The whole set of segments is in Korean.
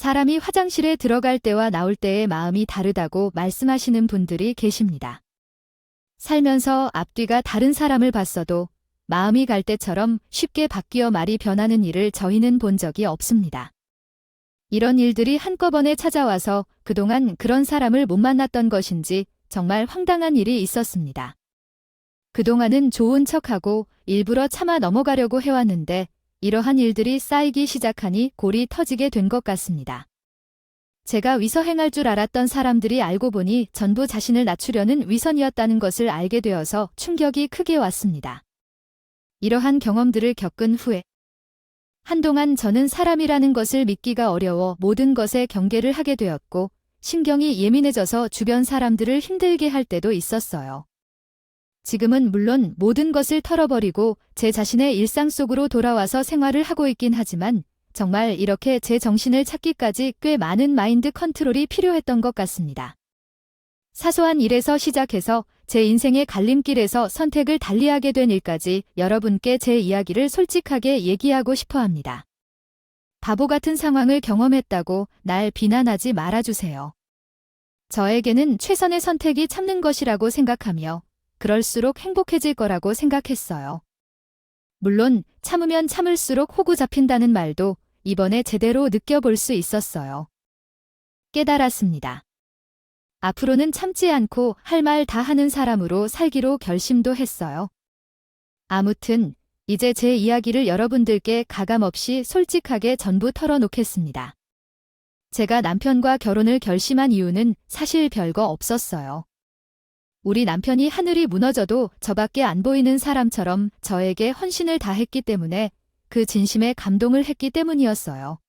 사람이 화장실에 들어갈 때와 나올 때의 마음이 다르다고 말씀하시는 분들이 계십니다. 살면서 앞뒤가 다른 사람을 봤어도 마음이 갈 때처럼 쉽게 바뀌어 말이 변하는 일을 저희는 본 적이 없습니다. 이런 일들이 한꺼번에 찾아와서 그동안 그런 사람을 못 만났던 것인지 정말 황당한 일이 있었습니다. 그동안은 좋은 척하고 일부러 참아 넘어가려고 해왔는데 이러한 일들이 쌓이기 시작하니 골이 터지게 된 것 같습니다. 제가 위서행할 줄 알았던 사람들이 알고 보니 전부 자신을 낮추려는 위선이었다는 것을 알게 되어서 충격이 크게 왔습니다. 이러한 경험들을 겪은 후에 한동안 저는 사람이라는 것을 믿기가 어려워 모든 것에 경계를 하게 되었고 신경이 예민해져서 주변 사람들을 힘들게 할 때도 있었어요. 지금은 물론 모든 것을 털어버리고 제 자신의 일상 속으로 돌아와서 생활을 하고 있긴 하지만 정말 이렇게 제 정신을 찾기까지 꽤 많은 마인드 컨트롤이 필요했던 것 같습니다. 사소한 일에서 시작해서 제 인생의 갈림길에서 선택을 달리하게 된 일까지 여러분께 제 이야기를 솔직하게 얘기하고 싶어 합니다. 바보 같은 상황을 경험했다고 날 비난하지 말아주세요. 저에게는 최선의 선택이 참는 것이라고 생각하며 그럴수록 행복해질 거라고 생각했어요. 물론 참으면 참을수록 호구 잡힌다는 말도 이번에 제대로 느껴볼 수 있었어요. 깨달았습니다. 앞으로는 참지 않고 할 말 다 하는 사람으로 살기로 결심도 했어요. 아무튼 이제 제 이야기를 여러분들께 가감없이 솔직하게 전부 털어놓겠습니다. 제가 남편과 결혼을 결심한 이유는 사실 별거 없었어요. 우리 남편이 하늘이 무너져도 저밖에 안 보이는 사람처럼 저에게 헌신을 다했기 때문에 그 진심에 감동을 했기 때문이었어요.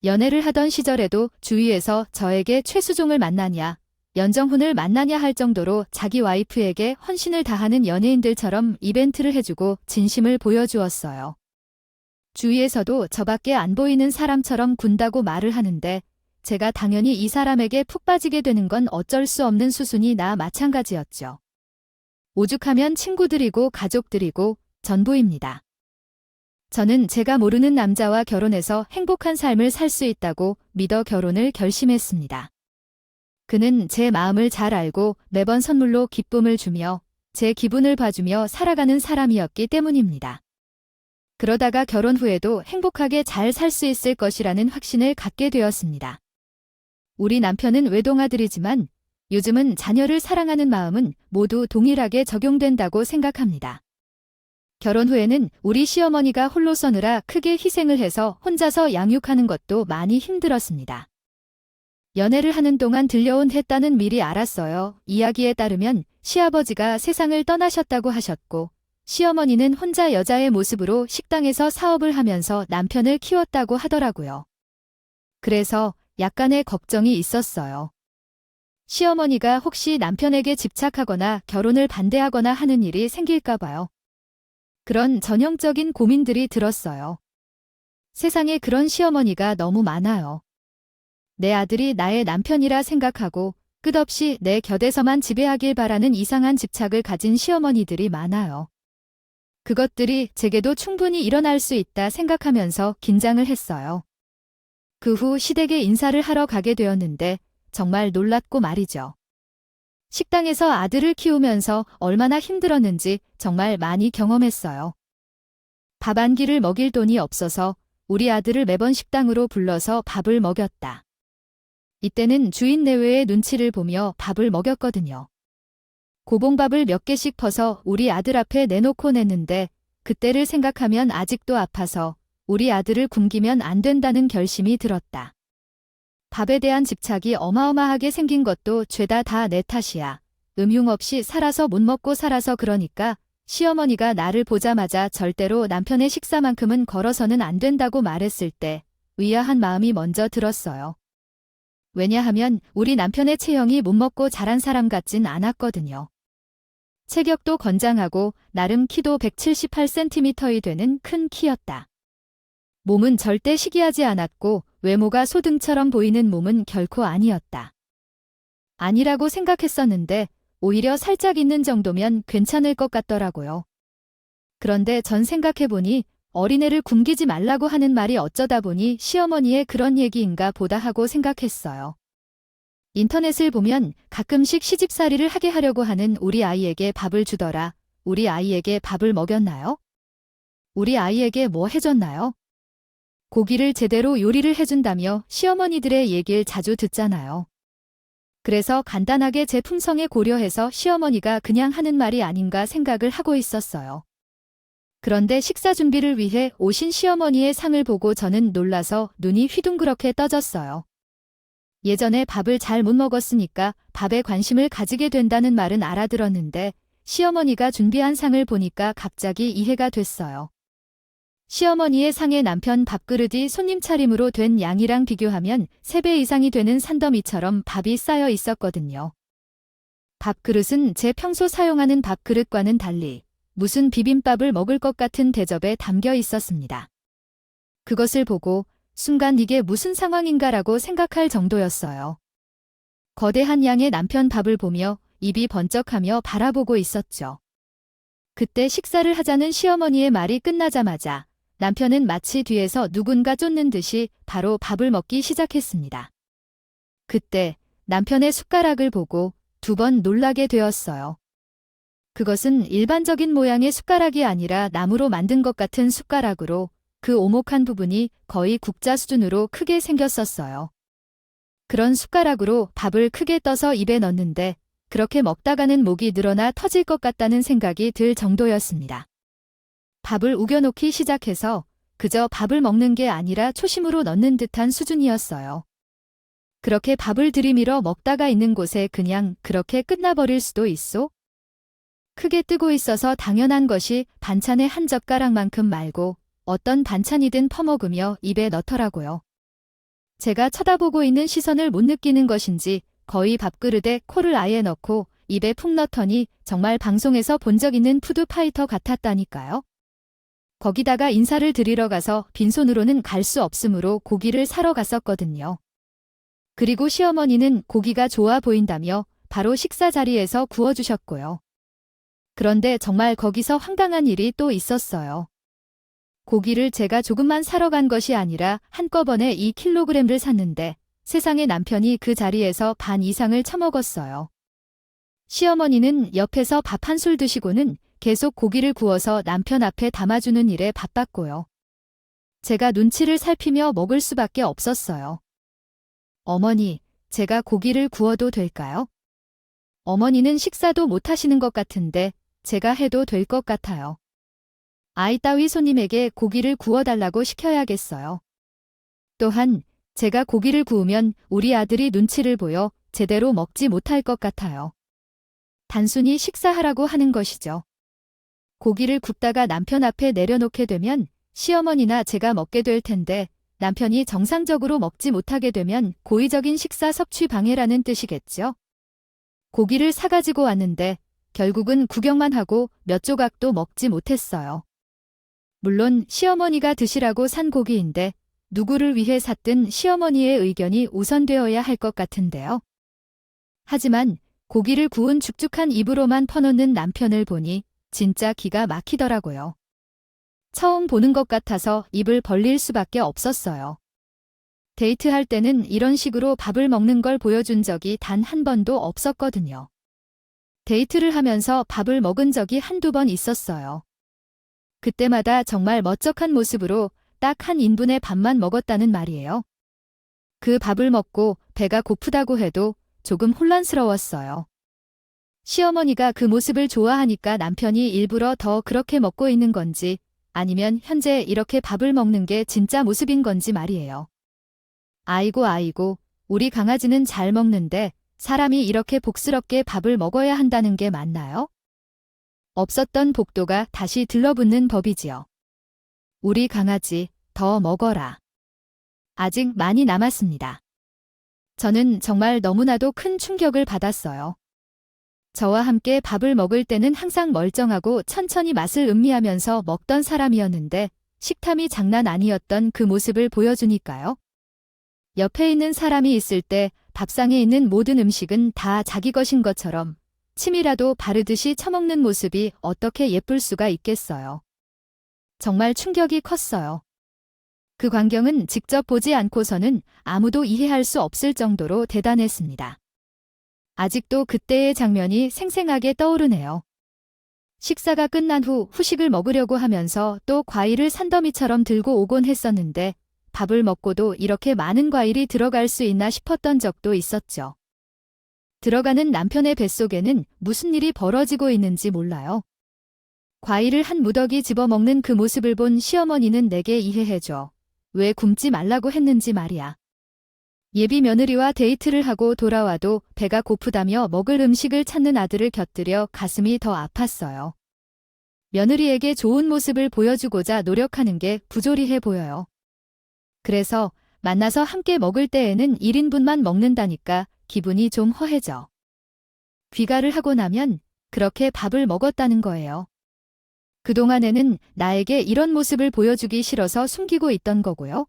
연애를 하던 시절에도 주위에서 저에게 최수종을 만나냐, 연정훈을 만나냐 할 정도로 자기 와이프에게 헌신을 다하는 연예인들처럼 이벤트를 해주고 진심을 보여주었어요. 주위에서도 저밖에 안 보이는 사람처럼 군다고 말을 하는데 제가 당연히 이 사람에게 푹 빠지게 되는 건 어쩔 수 없는 수순이 나 마찬가지였죠. 오죽하면 친구들이고 가족들이고 전부입니다. 저는 제가 모르는 남자와 결혼해서 행복한 삶을 살 수 있다고 믿어 결혼을 결심했습니다. 그는 제 마음을 잘 알고 매번 선물로 기쁨을 주며 제 기분을 봐주며 살아가는 사람이었기 때문입니다. 그러다가 결혼 후에도 행복하게 잘 살 수 있을 것이라는 확신을 갖게 되었습니다. 우리 남편은 외동아들이지만 요즘은 자녀를 사랑하는 마음은 모두 동일하게 적용된다고 생각합니다. 결혼 후에는 우리 시어머니가 홀로 서느라 크게 희생을 해서 혼자서 양육하는 것도 많이 힘들었습니다. 연애를 하는 동안 들려온 했다는 미리 알았어요. 이야기에 따르면 시아버지가 세상을 떠나셨다고 하셨고 시어머니는 혼자 여자의 모습으로 식당에서 사업을 하면서 남편을 키웠다고 하더라고요. 그래서 약간의 걱정이 있었어요. 시어머니가 혹시 남편에게 집착하거나 결혼을 반대하거나 하는 일이 생길까 봐요. 그런 전형적인 고민들이 들었어요. 세상에 그런 시어머니가 너무 많아요. 내 아들이 나의 남편이라 생각하고 끝없이 내 곁에서만 지배하길 바라는 이상한 집착을 가진 시어머니들이 많아요. 그것들이 제게도 충분히 일어날 수 있다 생각하면서 긴장을 했어요. 그 후 시댁에 인사를 하러 가게 되었는데 정말 놀랐고 말이죠. 식당에서 아들을 키우면서 얼마나 힘들었는지 정말 많이 경험했어요. 밥 한 끼를 먹일 돈이 없어서 우리 아들을 매번 식당으로 불러서 밥을 먹였다. 이때는 주인 내외의 눈치를 보며 밥을 먹였거든요. 고봉밥을 몇 개씩 퍼서 우리 아들 앞에 내놓고 냈는데 그때를 생각하면 아직도 아파서 우리 아들을 굶기면 안 된다는 결심이 들었다. 밥에 대한 집착이 어마어마하게 생긴 것도 죄다 다 내 탓이야. 음흉 없이 살아서 못 먹고 살아서 그러니까 시어머니가 나를 보자마자 절대로 남편의 식사만큼은 걸어서는 안 된다고 말했을 때 의아한 마음이 먼저 들었어요. 왜냐하면 우리 남편의 체형이 못 먹고 자란 사람 같진 않았거든요. 체격도 건장하고 나름 키도 178cm이 되는 큰 키였다. 몸은 절대 시기하지 않았고 외모가 소등처럼 보이는 몸은 결코 아니었다. 아니라고 생각했었는데 오히려 살짝 있는 정도면 괜찮을 것 같더라고요. 그런데 전 생각해보니 어린애를 굶기지 말라고 하는 말이 어쩌다 보니 시어머니의 그런 얘기인가 보다 하고 생각했어요. 인터넷을 보면 가끔씩 시집살이를 하게 하려고 하는 우리 아이에게 밥을 주더라. 우리 아이에게 밥을 먹였나요? 우리 아이에게 뭐 해줬나요? 고기를 제대로 요리를 해준다며 시어머니들의 얘기를 자주 듣잖아요. 그래서 간단하게 제 품성에 고려해서 시어머니가 그냥 하는 말이 아닌가 생각을 하고 있었어요. 그런데 식사 준비를 위해 오신 시어머니의 상을 보고 저는 놀라서 눈이 휘둥그렇게 떠졌어요. 예전에 밥을 잘 못 먹었으니까 밥에 관심을 가지게 된다는 말은 알아들었는데 시어머니가 준비한 상을 보니까 갑자기 이해가 됐어요. 시어머니의 상에 남편 밥그릇이 손님 차림으로 된 양이랑 비교하면 3배 이상이 되는 산더미처럼 밥이 쌓여 있었거든요. 밥그릇은 제 평소 사용하는 밥그릇과는 달리 무슨 비빔밥을 먹을 것 같은 대접에 담겨 있었습니다. 그것을 보고 순간 이게 무슨 상황인가라고 생각할 정도였어요. 거대한 양의 남편 밥을 보며 입이 번쩍하며 바라보고 있었죠. 그때 식사를 하자는 시어머니의 말이 끝나자마자 남편은 마치 뒤에서 누군가 쫓는 듯이 바로 밥을 먹기 시작했습니다. 그때 남편의 숟가락을 보고 2번 놀라게 되었어요. 그것은 일반적인 모양의 숟가락이 아니라 나무로 만든 것 같은 숟가락으로 그 오목한 부분이 거의 국자 수준으로 크게 생겼었어요. 그런 숟가락으로 밥을 크게 떠서 입에 넣는데 그렇게 먹다가는 목이 늘어나 터질 것 같다는 생각이 들 정도였습니다. 밥을 우겨놓기 시작해서 그저 밥을 먹는 게 아니라 초심으로 넣는 듯한 수준이었어요. 그렇게 밥을 들이밀어 먹다가 있는 곳에 그냥 그렇게 끝나버릴 수도 있소? 크게 뜨고 있어서 당연한 것이 반찬의 한 젓가락만큼 말고 어떤 반찬이든 퍼먹으며 입에 넣더라고요. 제가 쳐다보고 있는 시선을 못 느끼는 것인지 거의 밥그릇에 코를 아예 넣고 입에 푹 넣더니 정말 방송에서 본 적 있는 푸드파이터 같았다니까요. 거기다가 인사를 드리러 가서 빈손으로는 갈 수 없으므로 고기를 사러 갔었거든요. 그리고 시어머니는 고기가 좋아 보인다며 바로 식사 자리에서 구워주셨고요. 그런데 정말 거기서 황당한 일이 또 있었어요. 고기를 제가 조금만 사러 간 것이 아니라 한꺼번에 2kg를 샀는데 세상에 남편이 그 자리에서 반 이상을 처먹었어요. 시어머니는 옆에서 밥 한 술 드시고는 계속 고기를 구워서 남편 앞에 담아주는 일에 바빴고요. 제가 눈치를 살피며 먹을 수밖에 없었어요. 어머니, 제가 고기를 구워도 될까요? 어머니는 식사도 못 하시는 것 같은데 제가 해도 될 것 같아요. 아이 따위 손님에게 고기를 구워달라고 시켜야겠어요. 또한 제가 고기를 구우면 우리 아들이 눈치를 보여 제대로 먹지 못할 것 같아요. 단순히 식사하라고 하는 것이죠. 고기를 굽다가 남편 앞에 내려놓게 되면 시어머니나 제가 먹게 될 텐데 남편이 정상적으로 먹지 못하게 되면 고의적인 식사 섭취 방해라는 뜻이겠죠. 고기를 사가지고 왔는데 결국은 구경만 하고 몇 조각도 먹지 못했어요. 물론 시어머니가 드시라고 산 고기인데 누구를 위해 샀든 시어머니의 의견이 우선되어야 할 것 같은데요. 하지만 고기를 구운 죽죽한 입으로만 퍼놓는 남편을 보니 진짜 기가 막히더라고요. 처음 보는 것 같아서 입을 벌릴 수밖에 없었어요. 데이트할 때는 이런 식으로 밥을 먹는 걸 보여준 적이 단 한 번도 없었거든요. 데이트를 하면서 밥을 먹은 적이 한두 번 있었어요. 그때마다 정말 멋쩍한 모습으로 딱 한 인분의 밥만 먹었다는 말이에요. 그 밥을 먹고 배가 고프다고 해도 조금 혼란스러웠어요. 시어머니가 그 모습을 좋아하니까 남편이 일부러 더 그렇게 먹고 있는 건지 아니면 현재 이렇게 밥을 먹는 게 진짜 모습인 건지 말이에요. 아이고, 우리 강아지는 잘 먹는데 사람이 이렇게 복스럽게 밥을 먹어야 한다는 게 맞나요? 없었던 복도가 다시 들러붙는 법이지요. 우리 강아지, 더 먹어라. 아직 많이 남았습니다. 저는 정말 너무나도 큰 충격을 받았어요. 저와 함께 밥을 먹을 때는 항상 멀쩡하고 천천히 맛을 음미하면서 먹던 사람이었는데 식탐이 장난 아니었던 그 모습을 보여주니까요. 옆에 있는 사람이 있을 때 밥상에 있는 모든 음식은 다 자기 것인 것처럼 침이라도 바르듯이 처먹는 모습이 어떻게 예쁠 수가 있겠어요. 정말 충격이 컸어요. 그 광경은 직접 보지 않고서는 아무도 이해할 수 없을 정도로 대단했습니다. 아직도 그때의 장면이 생생하게 떠오르네요. 식사가 끝난 후 후식을 먹으려고 하면서 또 과일을 산더미처럼 들고 오곤 했었는데 밥을 먹고도 이렇게 많은 과일이 들어갈 수 있나 싶었던 적도 있었죠. 들어가는 남편의 뱃속에는 무슨 일이 벌어지고 있는지 몰라요. 과일을 한 무더기 집어먹는 그 모습을 본 시어머니는 내게 이해해줘. 왜 굶지 말라고 했는지 말이야. 예비 며느리와 데이트를 하고 돌아와도 배가 고프다며 먹을 음식을 찾는 아들을 곁들여 가슴이 더 아팠어요. 며느리에게 좋은 모습을 보여주고자 노력하는 게 부조리해 보여요. 그래서 만나서 함께 먹을 때에는 1인분만 먹는다니까 기분이 좀 허해져. 귀가를 하고 나면 그렇게 밥을 먹었다는 거예요. 그동안에는 나에게 이런 모습을 보여주기 싫어서 숨기고 있던 거고요.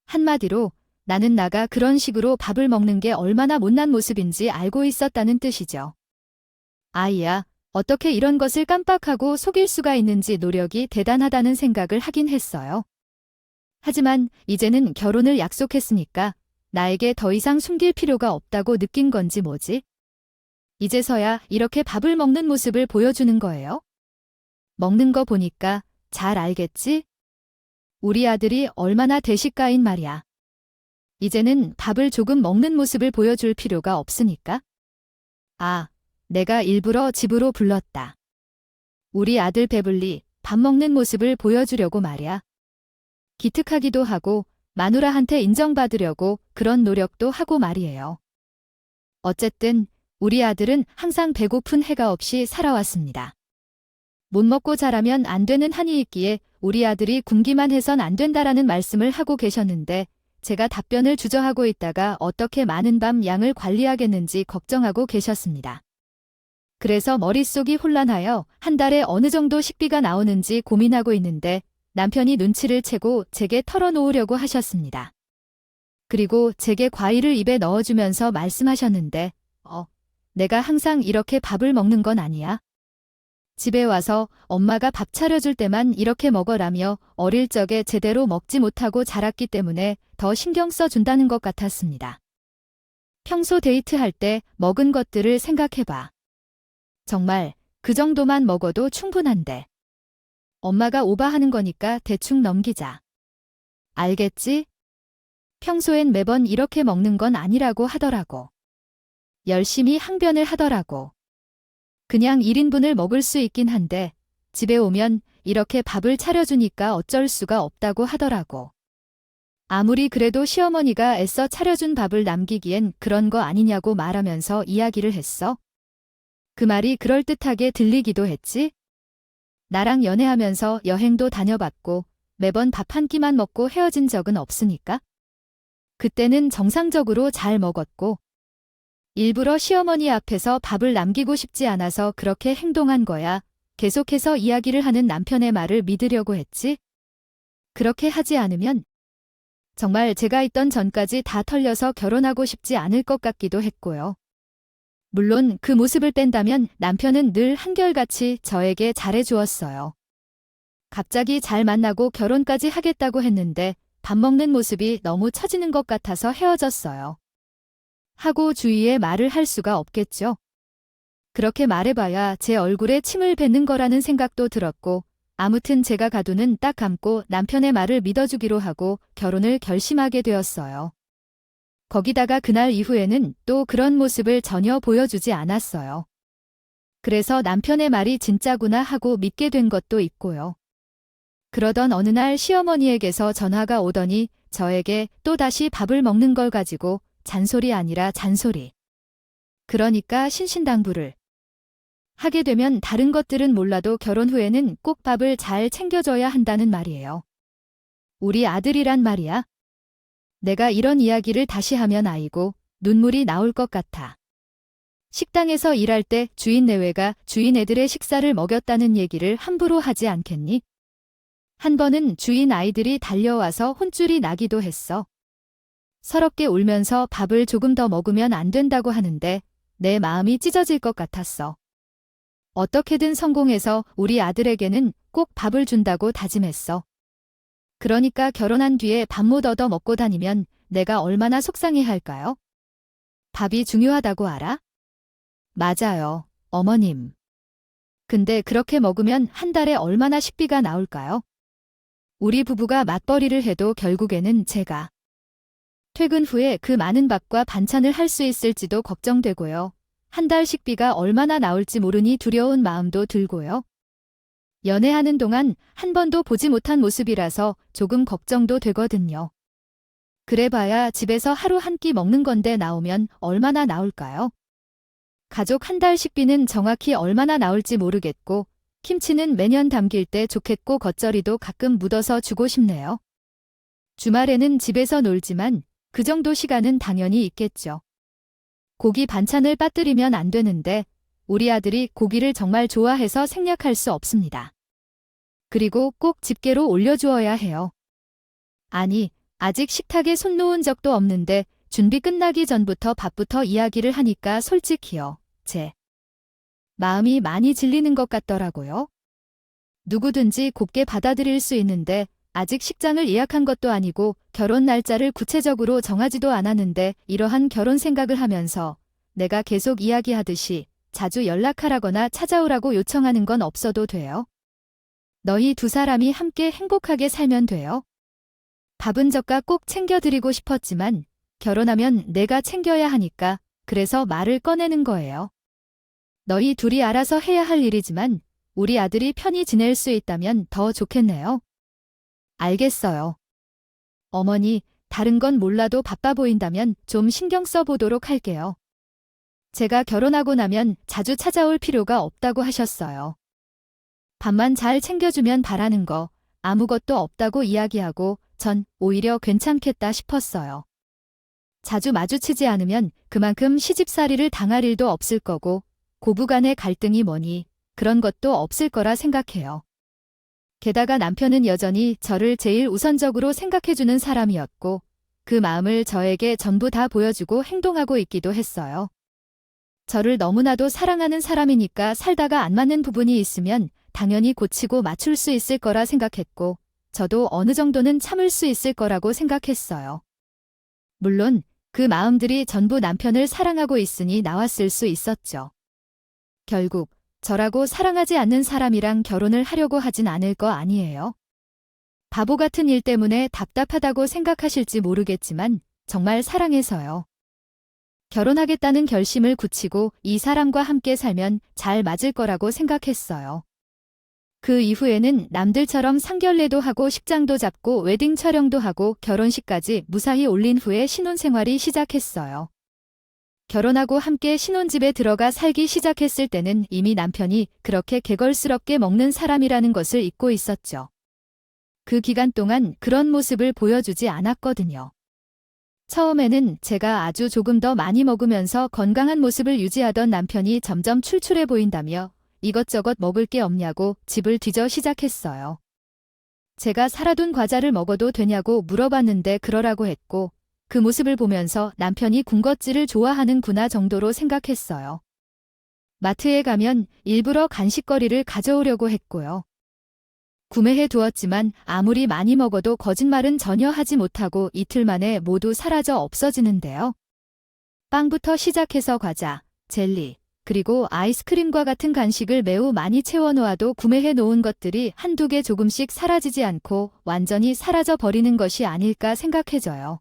한마디로 나는 나가 그런 식으로 밥을 먹는 게 얼마나 못난 모습인지 알고 있었다는 뜻이죠. 아이야, 어떻게 이런 것을 깜빡하고 속일 수가 있는지 노력이 대단하다는 생각을 하긴 했어요. 하지만 이제는 결혼을 약속했으니까 나에게 더 이상 숨길 필요가 없다고 느낀 건지 뭐지? 이제서야 이렇게 밥을 먹는 모습을 보여주는 거예요? 먹는 거 보니까 잘 알겠지? 우리 아들이 얼마나 대식가인 말이야. 이제는 밥을 조금 먹는 모습을 보여줄 필요가 없으니까. 아, 내가 일부러 집으로 불렀다. 우리 아들 배불리 밥 먹는 모습을 보여주려고 말이야. 기특하기도 하고 마누라한테 인정받으려고 그런 노력도 하고 말이에요. 어쨌든 우리 아들은 항상 배고픈 해가 없이 살아왔습니다. 못 먹고 자라면 안 되는 한이 있기에 우리 아들이 굶기만 해선 안 된다라는 말씀을 하고 계셨는데 제가 답변을 주저하고 있다가 어떻게 많은 밤 양을 관리하겠는지 걱정하고 계셨습니다. 그래서 머릿속이 혼란하여 한 달에 어느 정도 식비가 나오는지 고민하고 있는데 남편이 눈치를 채고 제게 털어놓으려고 하셨습니다. 그리고 제게 과일을 입에 넣어주면서 말씀하셨는데 내가 항상 이렇게 밥을 먹는 건 아니야. 집에 와서 엄마가 밥 차려줄 때만 이렇게 먹어라며 어릴 적에 제대로 먹지 못하고 자랐기 때문에 더 신경 써준다는 것 같았습니다. 평소 데이트할 때 먹은 것들을 생각해봐. 정말 그 정도만 먹어도 충분한데. 엄마가 오바하는 거니까 대충 넘기자. 알겠지? 평소엔 매번 이렇게 먹는 건 아니라고 하더라고. 열심히 항변을 하더라고. 그냥 1인분을 먹을 수 있긴 한데 집에 오면 이렇게 밥을 차려주니까 어쩔 수가 없다고 하더라고. 아무리 그래도 시어머니가 애써 차려준 밥을 남기기엔 그런 거 아니냐고 말하면서 이야기를 했어. 그 말이 그럴듯하게 들리기도 했지. 나랑 연애하면서 여행도 다녀봤고 매번 밥 한 끼만 먹고 헤어진 적은 없으니까. 그때는 정상적으로 잘 먹었고 일부러 시어머니 앞에서 밥을 남기고 싶지 않아서 그렇게 행동한 거야. 계속해서 이야기를 하는 남편의 말을 믿으려고 했지. 그렇게 하지 않으면 정말 제가 있던 전까지 다 털려서 결혼하고 싶지 않을 것 같기도 했고요. 물론 그 모습을 뺀다면 남편은 늘 한결같이 저에게 잘해주었어요. 갑자기 잘 만나고 결혼까지 하겠다고 했는데 밥 먹는 모습이 너무 처지는 것 같아서 헤어졌어요. 하고 주위에 말을 할 수가 없겠죠. 그렇게 말해봐야 제 얼굴에 침을 뱉는 거라는 생각도 들었고 아무튼 제가 가두는 딱 감고 남편의 말을 믿어주기로 하고 결혼을 결심하게 되었어요. 거기다가 그날 이후에는 또 그런 모습을 전혀 보여주지 않았어요. 그래서 남편의 말이 진짜구나 하고 믿게 된 것도 있고요. 그러던 어느 날 시어머니에게서 전화가 오더니 저에게 또다시 밥을 먹는 걸 가지고 잔소리 아니라 잔소리. 그러니까 신신당부를 하게 되면 다른 것들은 몰라도 결혼 후에는 꼭 밥을 잘 챙겨줘야 한다는 말이에요. 우리 아들이란 말이야. 내가 이런 이야기를 다시 하면 아이고 눈물이 나올 것 같아. 식당에서 일할 때 주인 내외가 주인 애들의 식사를 먹였다는 얘기를 함부로 하지 않겠니? 한 번은 주인 아이들이 달려와서 혼쭐이 나기도 했어. 서럽게 울면서 밥을 조금 더 먹으면 안 된다고 하는데 내 마음이 찢어질 것 같았어. 어떻게든 성공해서 우리 아들에게는 꼭 밥을 준다고 다짐했어. 그러니까 결혼한 뒤에 밥 못 얻어 먹고 다니면 내가 얼마나 속상해할까요? 밥이 중요하다고 알아? 맞아요, 어머님. 근데 그렇게 먹으면 한 달에 얼마나 식비가 나올까요? 우리 부부가 맞벌이를 해도 결국에는 제가 퇴근 후에 그 많은 밥과 반찬을 할 수 있을지도 걱정되고요. 한 달 식비가 얼마나 나올지 모르니 두려운 마음도 들고요. 연애하는 동안 한 번도 보지 못한 모습이라서 조금 걱정도 되거든요. 그래봐야 집에서 하루 한 끼 먹는 건데 나오면 얼마나 나올까요? 가족 한 달 식비는 정확히 얼마나 나올지 모르겠고, 김치는 매년 담길 때 좋겠고 겉절이도 가끔 묻어서 주고 싶네요. 주말에는 집에서 놀지만 그 정도 시간은 당연히 있겠죠. 고기 반찬을 빠뜨리면 안 되는데 우리 아들이 고기를 정말 좋아해서 생략할 수 없습니다. 그리고 꼭 집게로 올려주어야 해요. 아니, 아직 식탁에 손 놓은 적도 없는데 준비 끝나기 전부터 밥부터 이야기를 하니까 솔직히요. 제 마음이 많이 질리는 것 같더라고요. 누구든지 곱게 받아들일 수 있는데 아직 식장을 예약한 것도 아니고 결혼 날짜를 구체적으로 정하지도 않았는데 이러한 결혼 생각을 하면서 내가 계속 이야기하듯이 자주 연락하라거나 찾아오라고 요청하는 건 없어도 돼요. 너희 두 사람이 함께 행복하게 살면 돼요. 밥은 젓가 꼭 챙겨드리고 싶었지만 결혼하면 내가 챙겨야 하니까 그래서 말을 꺼내는 거예요. 너희 둘이 알아서 해야 할 일이지만 우리 아들이 편히 지낼 수 있다면 더 좋겠네요. 알겠어요. 어머니, 다른 건 몰라도 바빠 보인다면 좀 신경 써보도록 할게요. 제가 결혼하고 나면 자주 찾아올 필요가 없다고 하셨어요. 밥만 잘 챙겨주면 바라는 거 아무것도 없다고 이야기하고 전 오히려 괜찮겠다 싶었어요. 자주 마주치지 않으면 그만큼 시집살이를 당할 일도 없을 거고 고부간의 갈등이 뭐니 그런 것도 없을 거라 생각해요. 게다가 남편은 여전히 저를 제일 우선적으로 생각해주는 사람이었고 그 마음을 저에게 전부 다 보여주고 행동하고 있기도 했어요. 저를 너무나도 사랑하는 사람이니까 살다가 안 맞는 부분이 있으면 당연히 고치고 맞출 수 있을 거라 생각했고 저도 어느 정도는 참을 수 있을 거라고 생각했어요. 물론 그 마음들이 전부 남편을 사랑하고 있으니 나왔을 수 있었죠. 결국 저라고 사랑하지 않는 사람이랑 결혼을 하려고 하진 않을 거 아니에요. 바보 같은 일 때문에 답답하다고 생각하실지 모르겠지만 정말 사랑해서요. 결혼하겠다는 결심을 굳히고 이 사람과 함께 살면 잘 맞을 거라고 생각했어요. 그 이후에는 남들처럼 상견례도 하고 식장도 잡고 웨딩 촬영도 하고 결혼식까지 무사히 올린 후에 신혼생활이 시작했어요. 결혼하고 함께 신혼집에 들어가 살기 시작했을 때는 이미 남편이 그렇게 개걸스럽게 먹는 사람이라는 것을 잊고 있었죠. 그 기간 동안 그런 모습을 보여주지 않았거든요. 처음에는 제가 아주 조금 더 많이 먹으면서 건강한 모습을 유지하던 남편이 점점 출출해 보인다며 이것저것 먹을 게 없냐고 집을 뒤져 시작했어요. 제가 살아둔 과자를 먹어도 되냐고 물어봤는데 그러라고 했고 그 모습을 보면서 남편이 군것질을 좋아하는구나 정도로 생각했어요. 마트에 가면 일부러 간식거리를 가져오려고 했고요. 구매해 두었지만 아무리 많이 먹어도 거짓말은 전혀 하지 못하고 이틀 만에 모두 사라져 없어지는데요. 빵부터 시작해서 과자, 젤리, 그리고 아이스크림과 같은 간식을 매우 많이 채워놓아도 구매해 놓은 것들이 한두 개 조금씩 사라지지 않고 완전히 사라져 버리는 것이 아닐까 생각해져요.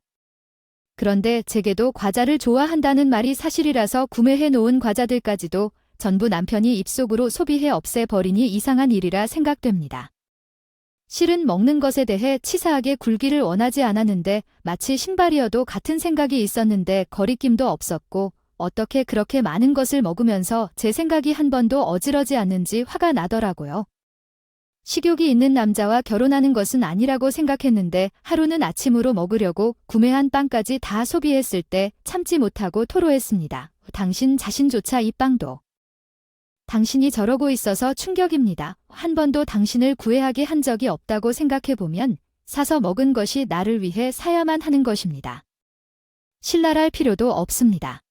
그런데 제게도 과자를 좋아한다는 말이 사실이라서 구매해 놓은 과자들까지도 전부 남편이 입속으로 소비해 없애버리니 이상한 일이라 생각됩니다. 실은 먹는 것에 대해 치사하게 굴기를 원하지 않았는데 마치 신발이어도 같은 생각이 있었는데 거리낌도 없었고 어떻게 그렇게 많은 것을 먹으면서 제 생각이 한 번도 어지러지 않는지 화가 나더라고요. 식욕이 있는 남자와 결혼하는 것은 아니라고 생각했는데 하루는 아침으로 먹으려고 구매한 빵까지 다 소비했을 때 참지 못하고 토로했습니다. 당신 자신조차 이 빵도. 당신이 저러고 있어서 충격입니다. 한 번도 당신을 구애하게 한 적이 없다고 생각해보면 사서 먹은 것이 나를 위해 사야만 하는 것입니다. 신랄할 필요도 없습니다.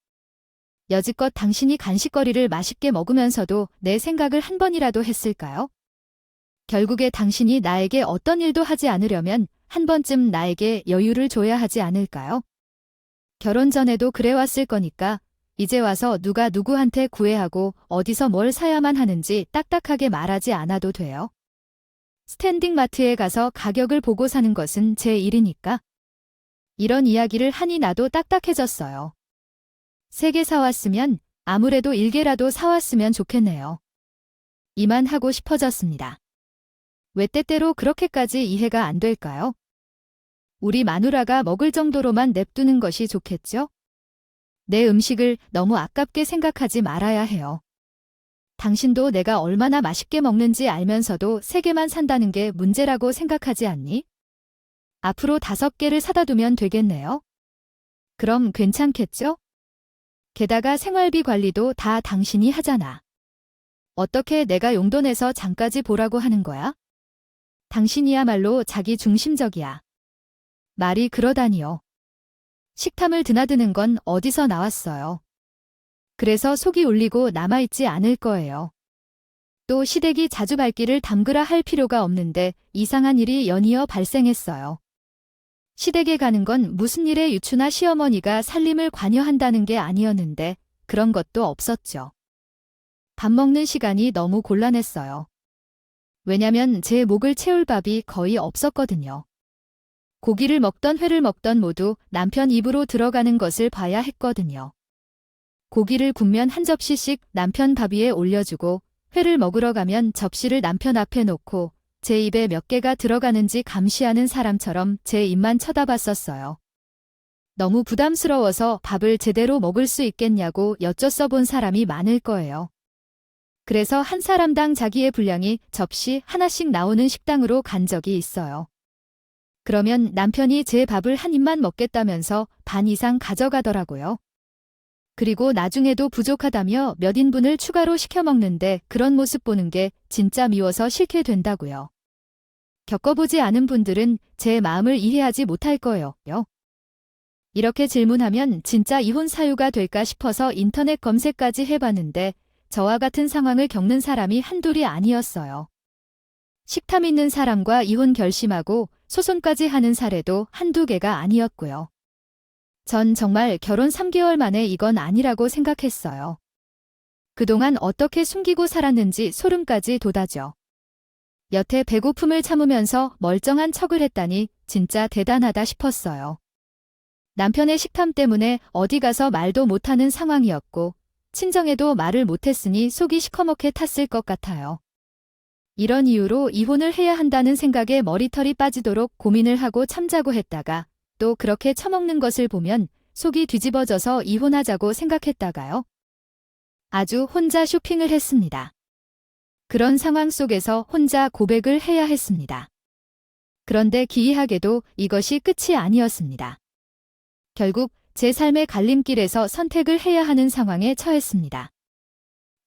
여지껏 당신이 간식거리를 맛있게 먹으면서도 내 생각을 한 번이라도 했을까요? 결국에 당신이 나에게 어떤 일도 하지 않으려면 한 번쯤 나에게 여유를 줘야 하지 않을까요? 결혼 전에도 그래왔을 거니까 이제 와서 누가 누구한테 구애하고 어디서 뭘 사야만 하는지 딱딱하게 말하지 않아도 돼요. 스탠딩 마트에 가서 가격을 보고 사는 것은 제 일이니까. 이런 이야기를 하니 나도 딱딱해졌어요. 3개 사왔으면 아무래도 1개라도 사왔으면 좋겠네요. 이만 하고 싶어졌습니다. 왜 때때로 그렇게까지 이해가 안 될까요? 우리 마누라가 먹을 정도로만 냅두는 것이 좋겠죠? 내 음식을 너무 아깝게 생각하지 말아야 해요. 당신도 내가 얼마나 맛있게 먹는지 알면서도 3개만 산다는 게 문제라고 생각하지 않니? 앞으로 5개를 사다 두면 되겠네요. 그럼 괜찮겠죠? 게다가 생활비 관리도 다 당신이 하잖아. 어떻게 내가 용돈에서 장까지 보라고 하는 거야? 당신이야말로 자기 중심적이야. 말이 그러다니요. 식탐을 드나드는 건 어디서 나왔어요. 그래서 속이 울리고 남아있지 않을 거예요. 또 시댁이 자주 발길을 담그라 할 필요가 없는데 이상한 일이 연이어 발생했어요. 시댁에 가는 건 무슨 일에 유추나 시어머니가 살림을 관여한다는 게 아니었는데 그런 것도 없었죠. 밥 먹는 시간이 너무 곤란했어요. 왜냐면 제 목을 채울 밥이 거의 없었거든요. 고기를 먹던 회를 먹던 모두 남편 입으로 들어가는 것을 봐야 했거든요. 고기를 굽면 한 접시씩 남편 밥 위에 올려주고 회를 먹으러 가면 접시를 남편 앞에 놓고 제 입에 몇 개가 들어가는지 감시하는 사람처럼 제 입만 쳐다봤었어요. 너무 부담스러워서 밥을 제대로 먹을 수 있겠냐고 여쭤본 사람이 많을 거예요. 그래서 한 사람당 자기의 분량이 접시 하나씩 나오는 식당으로 간 적이 있어요. 그러면 남편이 제 밥을 한 입만 먹겠다면서 반 이상 가져가더라고요. 그리고 나중에도 부족하다며 몇 인분을 추가로 시켜 먹는데 그런 모습 보는 게 진짜 미워서 싫게 된다고요. 겪어보지 않은 분들은 제 마음을 이해하지 못할 거예요. 이렇게 질문하면 진짜 이혼 사유가 될까 싶어서 인터넷 검색까지 해봤는데 저와 같은 상황을 겪는 사람이 한둘이 아니었어요. 식탐 있는 사람과 이혼 결심하고 소송까지 하는 사례도 한두 개가 아니었고요. 전 정말 결혼 3개월 만에 이건 아니라고 생각했어요. 그동안 어떻게 숨기고 살았는지 소름까지 돋아죠. 여태 배고픔을 참으면서 멀쩡한 척을 했다니 진짜 대단하다 싶었어요. 남편의 식탐 때문에 어디 가서 말도 못하는 상황이었고 친정에도 말을 못했으니 속이 시커멓게 탔을 것 같아요. 이런 이유로 이혼을 해야 한다는 생각에 머리털이 빠지도록 고민을 하고 참자고 했다가 또 그렇게 처먹는 것을 보면 속이 뒤집어져서 이혼하자고 생각했다가요. 아주 혼자 쇼핑을 했습니다. 그런 상황 속에서 혼자 고백을 해야 했습니다. 그런데 기이하게도 이것이 끝이 아니었습니다. 결국 제 삶의 갈림길에서 선택을 해야 하는 상황에 처했습니다.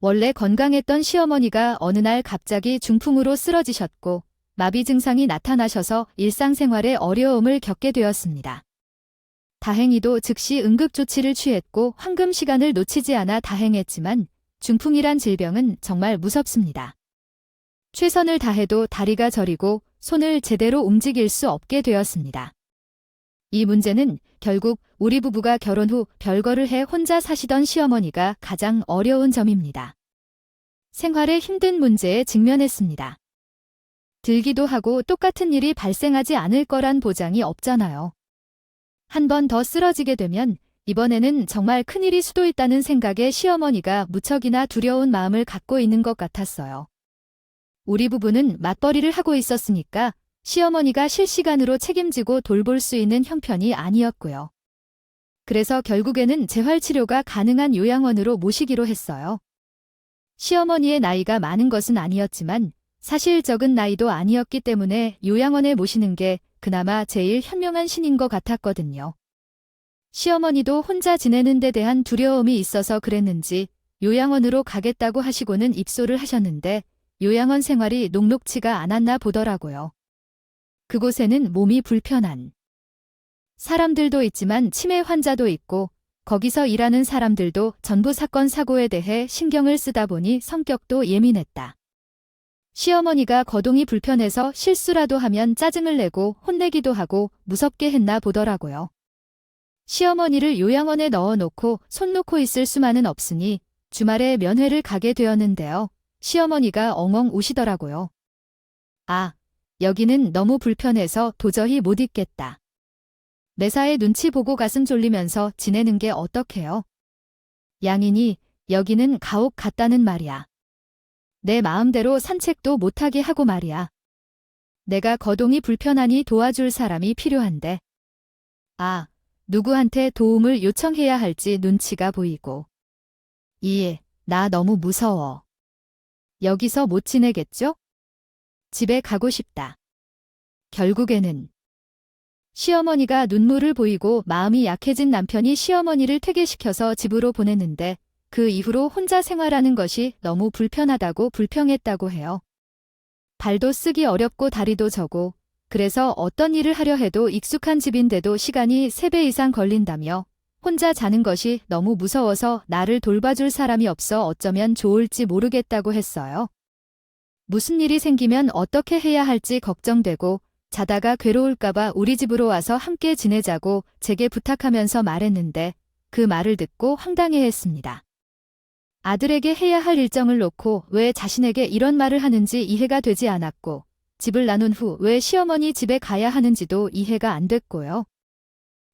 원래 건강했던 시어머니가 어느 날 갑자기 중풍으로 쓰러지셨고 마비 증상이 나타나셔서 일상생활에 어려움을 겪게 되었습니다. 다행히도 즉시 응급조치를 취했고 황금 시간을 놓치지 않아 다행했지만 중풍이란 질병은 정말 무섭습니다. 최선을 다해도 다리가 저리고 손을 제대로 움직일 수 없게 되었습니다. 이 문제는 결국 우리 부부가 결혼 후 별거를 해 혼자 사시던 시어머니가 가장 어려운 점입니다. 생활에 힘든 문제에 직면했습니다. 들기도 하고 똑같은 일이 발생하지 않을 거란 보장이 없잖아요. 한 번 더 쓰러지게 되면 이번에는 정말 큰일이 수도있다는 생각에 시어머니가 무척이나 두려운 마음을 갖고 있는 것 같았어요. 우리 부부는 맞벌이를 하고 있었으니까 시어머니가 실시간으로 책임지고 돌볼 수 있는 형편이 아니었고요. 그래서 결국에는 재활치료가 가능한 요양원으로 모시기로 했어요. 시어머니의 나이가 많은 것은 아니었지만 사실 적은 나이도 아니었기 때문에 요양원에 모시는 게 그나마 제일 현명한 신인 것 같았거든요. 시어머니도 혼자 지내는 데 대한 두려움이 있어서 그랬는지 요양원으로 가겠다고 하시고는 입소를 하셨는데 요양원 생활이 녹록지가 않았나 보더라고요. 그곳에는 몸이 불편한 사람들도 있지만 치매 환자도 있고 거기서 일하는 사람들도 전부 사건 사고에 대해 신경을 쓰다 보니 성격도 예민했다. 시어머니가 거동이 불편해서 실수라도 하면 짜증을 내고 혼내기도 하고 무섭게 했나 보더라고요. 시어머니를 요양원에 넣어놓고 손 놓고 있을 수만은 없으니 주말에 면회를 가게 되었는데요. 시어머니가 엉엉 우시더라고요. 아, 여기는 너무 불편해서 도저히 못 있겠다. 매사에 눈치 보고 가슴 졸리면서 지내는 게 어떡해요? 양인이 여기는 가옥 같다는 말이야. 내 마음대로 산책도 못하게 하고 말이야. 내가 거동이 불편하니 도와줄 사람이 필요한데. 아, 누구한테 도움을 요청해야 할지 눈치가 보이고. 나 너무 무서워. 여기서 못 지내겠죠? 집에 가고 싶다. 결국에는 시어머니가 눈물을 보이고 마음이 약해진 남편이 시어머니를 퇴계시켜서 집으로 보냈는데 그 이후로 혼자 생활하는 것이 너무 불편하다고 불평했다고 해요. 발도 쓰기 어렵고 다리도 저고 그래서 어떤 일을 하려 해도 익숙한 집인데도 시간이 3배 이상 걸린다며 혼자 자는 것이 너무 무서워서 나를 돌봐줄 사람이 없어 어쩌면 좋을지 모르겠다고 했어요. 무슨 일이 생기면 어떻게 해야 할지 걱정되고 자다가 괴로울까봐 우리 집으로 와서 함께 지내자고 제게 부탁하면서 말했는데 그 말을 듣고 황당해했습니다. 아들에게 해야 할 일정을 놓고 왜 자신에게 이런 말을 하는지 이해가 되지 않았고 집을 나눈 후 왜 시어머니 집에 가야 하는지도 이해가 안 됐고요.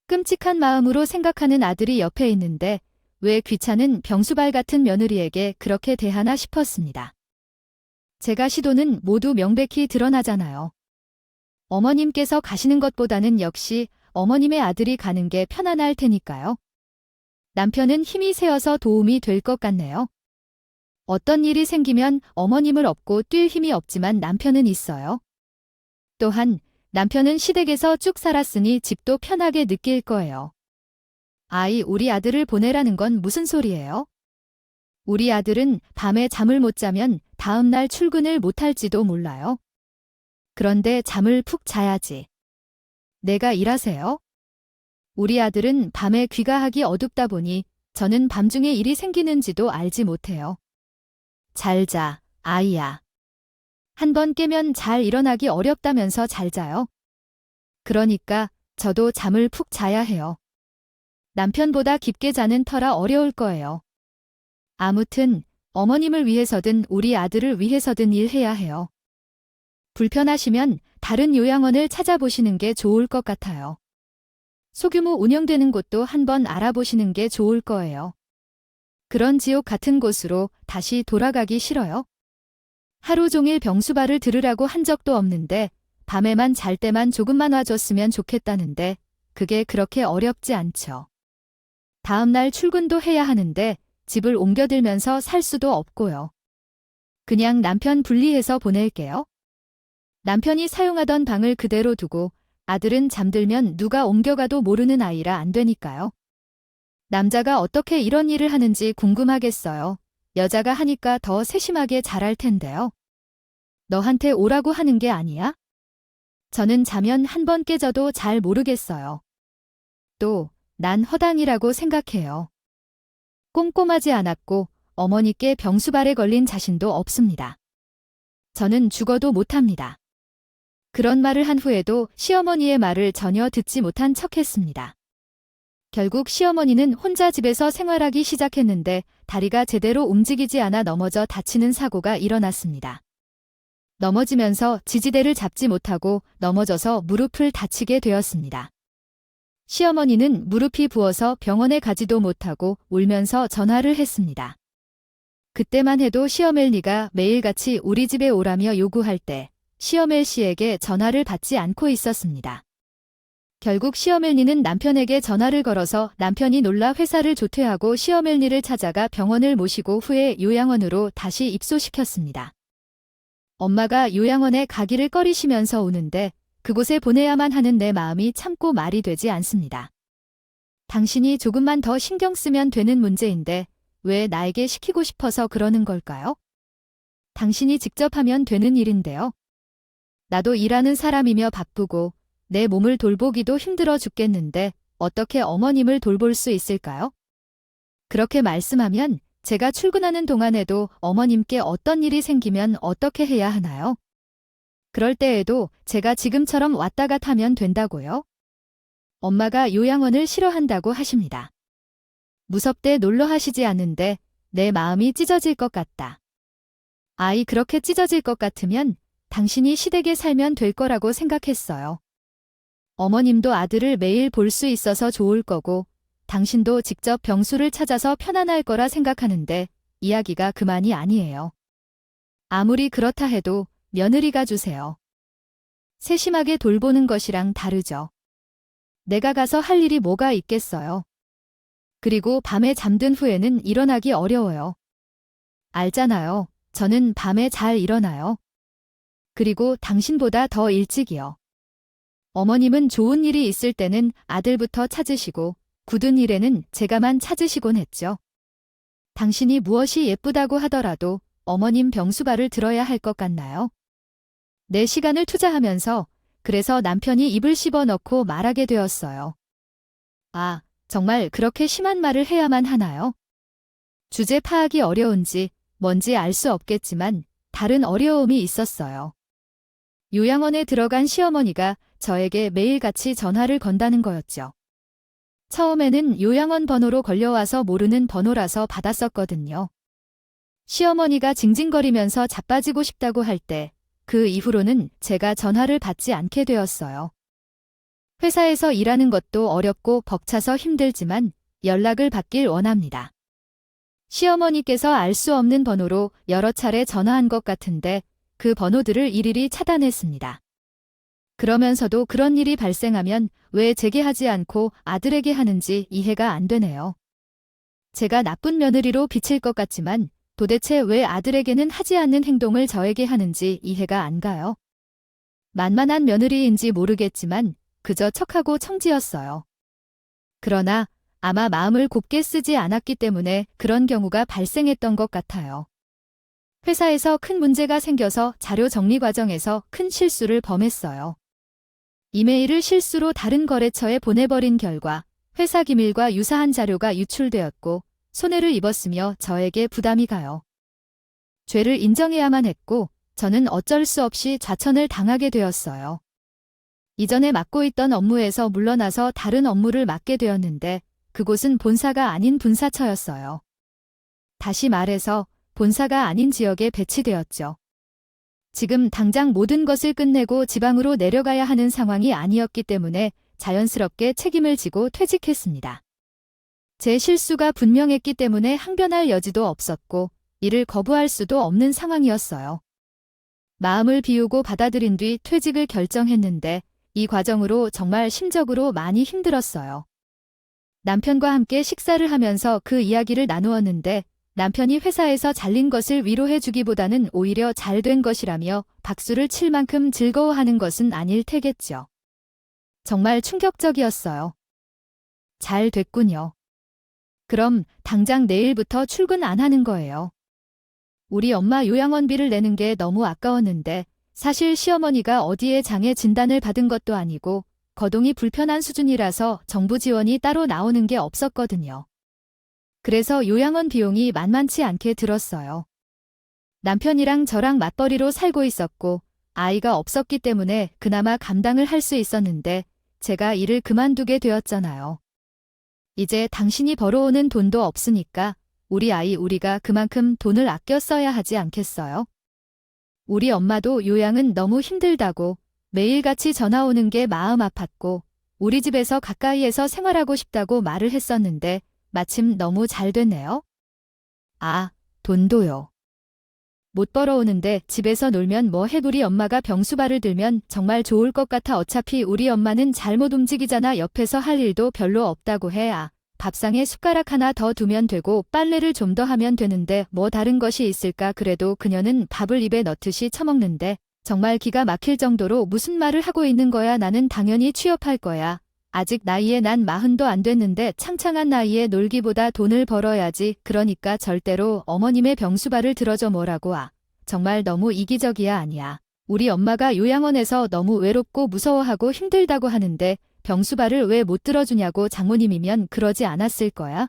끔찍한 마음으로 생각하는 아들이 옆에 있는데 왜 귀찮은 병수발 같은 며느리에게 그렇게 대하나 싶었습니다. 제가 시도는 모두 명백히 드러나잖아요. 어머님께서 가시는 것보다는 역시 어머님의 아들이 가는 게 편안할 테니까요. 남편은 힘이 세어서 도움이 될 것 같네요. 어떤 일이 생기면 어머님을 업고 뛸 힘이 없지만 남편은 있어요. 또한 남편은 시댁에서 쭉 살았으니 집도 편하게 느낄 거예요. 우리 아들을 보내라는 건 무슨 소리예요? 우리 아들은 밤에 잠을 못 자면 다음 날 출근을 못 할지도 몰라요. 그런데 잠을 푹 자야지. 내가 일하세요? 우리 아들은 밤에 귀가하기 어둡다 보니 저는 밤중에 일이 생기는지도 알지 못해요. 잘 자, 아이야. 한 번 깨면 잘 일어나기 어렵다면서 잘 자요. 그러니까 저도 잠을 푹 자야 해요. 남편보다 깊게 자는 터라 어려울 거예요. 아무튼 어머님을 위해서든 우리 아들을 위해서든 일해야 해요. 불편하시면 다른 요양원을 찾아보시는 게 좋을 것 같아요. 소규모 운영되는 곳도 한번 알아보시는 게 좋을 거예요. 그런 지옥 같은 곳으로 다시 돌아가기 싫어요. 하루 종일 병수발을 들으라고 한 적도 없는데 밤에만 잘 때만 조금만 와줬으면 좋겠다는데 그게 그렇게 어렵지 않죠. 다음 날 출근도 해야 하는데 집을 옮겨들면서 살 수도 없고요. 그냥 남편 분리해서 보낼게요. 남편이 사용하던 방을 그대로 두고 아들은 잠들면 누가 옮겨가도 모르는 아이라 안 되니까요. 남자가 어떻게 이런 일을 하는지 궁금하겠어요. 여자가 하니까 더 세심하게 잘할 텐데요. 너한테 오라고 하는 게 아니야? 저는 자면 한 번 깨져도 잘 모르겠어요. 또, 난 허당이라고 생각해요. 꼼꼼하지 않았고 어머니께 병수발에 걸린 자신도 없습니다. 저는 죽어도 못합니다. 그런 말을 한 후에도 시어머니의 말을 전혀 듣지 못한 척했습니다. 결국 시어머니는 혼자 집에서 생활하기 시작했는데 다리가 제대로 움직이지 않아 넘어져 다치는 사고가 일어났습니다. 넘어지면서 지지대를 잡지 못하고 넘어져서 무릎을 다치게 되었습니다. 시어머니는 무릎이 부어서 병원에 가지도 못하고 울면서 전화를 했습니다. 그때만 해도 시어멜니가 매일같이 우리 집에 오라며 요구할 때 시어멜 씨에게 전화를 받지 않고 있었습니다. 결국 시어멜니는 남편에게 전화를 걸어서 남편이 놀라 회사를 조퇴하고 시어멜니를 찾아가 병원을 모시고 후에 요양원으로 다시 입소시켰습니다. 엄마가 요양원에 가기를 꺼리시면서 우는데 그곳에 보내야만 하는 내 마음이 참고 말이 되지 않습니다. 당신이 조금만 더 신경 쓰면 되는 문제인데 왜 나에게 시키고 싶어서 그러는 걸까요? 당신이 직접 하면 되는 일인데요. 나도 일하는 사람이며 바쁘고 내 몸을 돌보기도 힘들어 죽겠는데 어떻게 어머님을 돌볼 수 있을까요? 그렇게 말씀하면 제가 출근하는 동안에도 어머님께 어떤 일이 생기면 어떻게 해야 하나요? 그럴 때에도 제가 지금처럼 왔다 갔다 하면 된다고요? 엄마가 요양원을 싫어한다고 하십니다. 무섭대 놀러 하시지 않는데 내 마음이 찢어질 것 같다. 아이 그렇게 찢어질 것 같으면 당신이 시댁에 살면 될 거라고 생각했어요. 어머님도 아들을 매일 볼 수 있어서 좋을 거고 당신도 직접 병수를 찾아서 편안할 거라 생각하는데 이야기가 그만이 아니에요. 아무리 그렇다 해도 며느리가 주세요. 세심하게 돌보는 것이랑 다르죠. 내가 가서 할 일이 뭐가 있겠어요. 그리고 밤에 잠든 후에는 일어나기 어려워요. 알잖아요. 저는 밤에 잘 일어나요. 그리고 당신보다 더 일찍이요. 어머님은 좋은 일이 있을 때는 아들부터 찾으시고 굳은 일에는 제가만 찾으시곤 했죠. 당신이 무엇이 예쁘다고 하더라도 어머님 병수발을 들어야 할 것 같나요? 내 시간을 투자하면서 그래서 남편이 입을 씹어넣고 말하게 되었어요. 아, 정말 그렇게 심한 말을 해야만 하나요? 주제 파악이 어려운지 뭔지 알 수 없겠지만 다른 어려움이 있었어요. 요양원에 들어간 시어머니가 저에게 매일같이 전화를 건다는 거였죠. 처음에는 요양원 번호로 걸려와서 모르는 번호라서 받았었거든요. 시어머니가 징징거리면서 자빠지고 싶다고 할 때 그 이후로는 제가 전화를 받지 않게 되었어요. 회사에서 일하는 것도 어렵고 벅차서 힘들지만 연락을 받길 원합니다. 시어머니께서 알 수 없는 번호로 여러 차례 전화한 것 같은데 그 번호들을 일일이 차단했습니다. 그러면서도 그런 일이 발생하면 왜 제게 하지 않고 아들에게 하는지 이해가 안 되네요. 제가 나쁜 며느리로 비칠 것 같지만 도대체 왜 아들에게는 하지 않는 행동을 저에게 하는지 이해가 안 가요. 만만한 며느리인지 모르겠지만 그저 척하고 청지였어요. 그러나 아마 마음을 곱게 쓰지 않았기 때문에 그런 경우가 발생했던 것 같아요. 회사에서 큰 문제가 생겨서 자료 정리 과정에서 큰 실수를 범했어요. 이메일을 실수로 다른 거래처에 보내버린 결과 회사 기밀과 유사한 자료가 유출되었고 손해를 입었으며 저에게 부담이 가요. 죄를 인정해야만 했고 저는 어쩔 수 없이 좌천을 당하게 되었어요. 이전에 맡고 있던 업무에서 물러나서 다른 업무를 맡게 되었는데 그곳은 본사가 아닌 분사처였어요. 다시 말해서 본사가 아닌 지역에 배치되었죠. 지금 당장 모든 것을 끝내고 지방으로 내려가야 하는 상황이 아니었기 때문에 자연스럽게 책임을 지고 퇴직했습니다. 제 실수가 분명했기 때문에 항변할 여지도 없었고 이를 거부할 수도 없는 상황이었어요. 마음을 비우고 받아들인 뒤 퇴직을 결정했는데 이 과정으로 정말 심적으로 많이 힘들었어요. 남편과 함께 식사를 하면서 그 이야기를 나누었는데 남편이 회사에서 잘린 것을 위로해주기보다는 오히려 잘된 것이라며 박수를 칠 만큼 즐거워하는 것은 아닐 테겠죠. 정말 충격적이었어요. 잘 됐군요. 그럼 당장 내일부터 출근 안 하는 거예요. 우리 엄마 요양원비를 내는 게 너무 아까웠는데 사실 시어머니가 어디에 장애 진단을 받은 것도 아니고 거동이 불편한 수준이라서 정부 지원이 따로 나오는 게 없었거든요. 그래서 요양원 비용이 만만치 않게 들었어요. 남편이랑 저랑 맞벌이로 살고 있었고 아이가 없었기 때문에 그나마 감당을 할 수 있었는데 제가 일을 그만두게 되었잖아요. 이제 당신이 벌어오는 돈도 없으니까 우리 아이 우리가 그만큼 돈을 아껴 써야 하지 않겠어요? 우리 엄마도 요양은 너무 힘들다고 매일같이 전화 오는 게 마음 아팠고 우리 집에서 가까이에서 생활하고 싶다고 말을 했었는데 마침 너무 잘 됐네요. 아, 돈도요. 못 벌어오는데 집에서 놀면 뭐 해. 우리 엄마가 병수발을 들면 정말 좋을 것 같아. 어차피 우리 엄마는 잘못 움직이잖아. 옆에서 할 일도 별로 없다고 해. 아, 밥상에 숟가락 하나 더 두면 되고 빨래를 좀 더 하면 되는데 뭐 다른 것이 있을까. 그래도 그녀는 밥을 입에 넣듯이 처먹는데 정말 기가 막힐 정도로 무슨 말을 하고 있는 거야. 나는 당연히 취업할 거야. 아직 나이에 난 40도 안 됐는데 창창한 나이에 놀기보다 돈을 벌어야지. 그러니까 절대로 어머님의 병수발을 들어줘. 뭐라고. 아, 정말 너무 이기적이야. 아니야. 우리 엄마가 요양원에서 너무 외롭고 무서워하고 힘들다고 하는데 병수발을 왜 못 들어주냐고. 장모님이면 그러지 않았을 거야.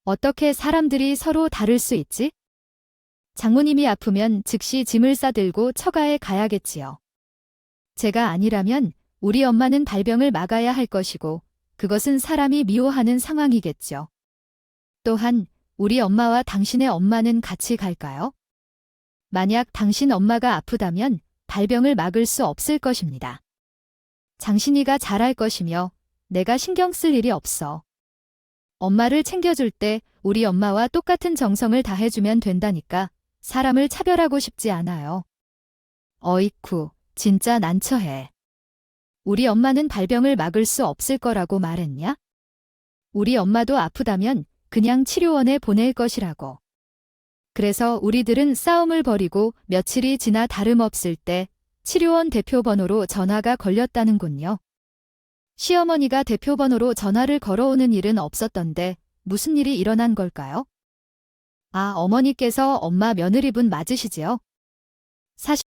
어떻게 사람들이 서로 다를 수 있지? 장모님이 아프면 즉시 짐을 싸들고 처가에 가야겠지요. 제가 아니라면 우리 엄마는 발병을 막아야 할 것이고 그것은 사람이 미워하는 상황이겠죠. 또한 우리 엄마와 당신의 엄마는 같이 갈까요? 만약 당신 엄마가 아프다면 발병을 막을 수 없을 것입니다. 장신이가 잘할 것이며 내가 신경 쓸 일이 없어. 엄마를 챙겨줄 때 우리 엄마와 똑같은 정성을 다해주면 된다니까 사람을 차별하고 싶지 않아요. 어이쿠, 진짜 난처해. 우리 엄마는 발병을 막을 수 없을 거라고 말했냐? 우리 엄마도 아프다면 그냥 치료원에 보낼 것이라고. 그래서 우리들은 싸움을 벌이고 며칠이 지나 다름없을 때 치료원 대표번호로 전화가 걸렸다는군요. 시어머니가 대표번호로 전화를 걸어오는 일은 없었던데 무슨 일이 일어난 걸까요? 아, 어머니께서 엄마 며느리분 맞으시지요? 사실